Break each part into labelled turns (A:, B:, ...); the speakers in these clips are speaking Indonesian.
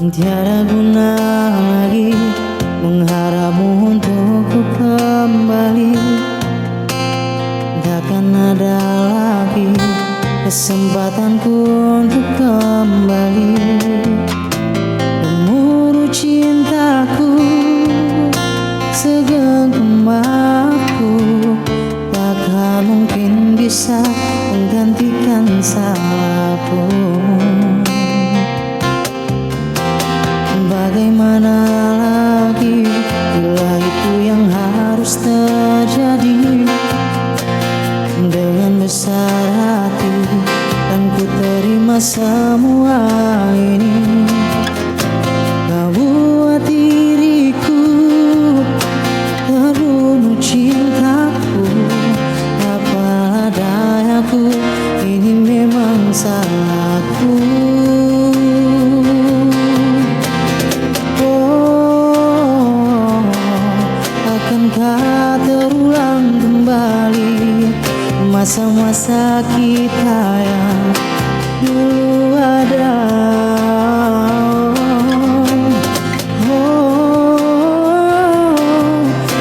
A: Tiada guna lagi mengharapmu untuk ku kembali. Takkan ada lagi kesempatanku untuk kembali. Gemuruh cintaku, segenggam aku, takkan mungkin bisa menggantikan salahku. Bagaimana lagi bila itu yang harus terjadi. Dengan besar hati dan ku terima semua ini. Kau buat diriku terbunuh cintaku. Apalah dayaku, ini memang salahku. Akankah terulang kembali masa-masa kita yang dulu ada?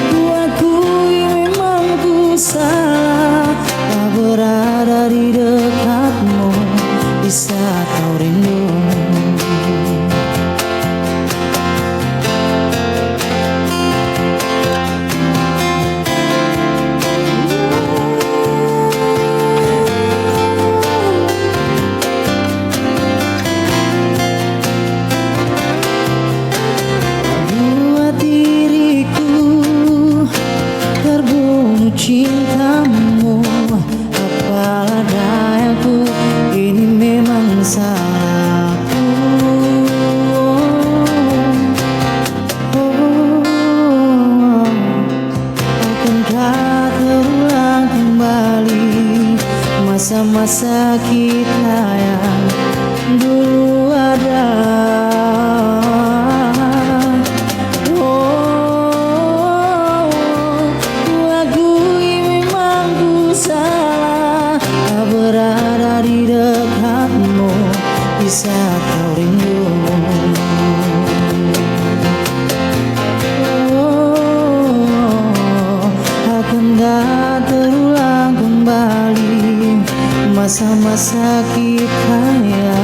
A: Ku akui memang ku salah, tak berada di dekatmu di saat kau rindu. Cintamu, apalah dayaku, ini memang salahku. Akankah terulang kembali masa-masa kita yang dulu ada? Berada di dekatmu di saat kau rindu. Akankah terulang kembali masa-masa kita yang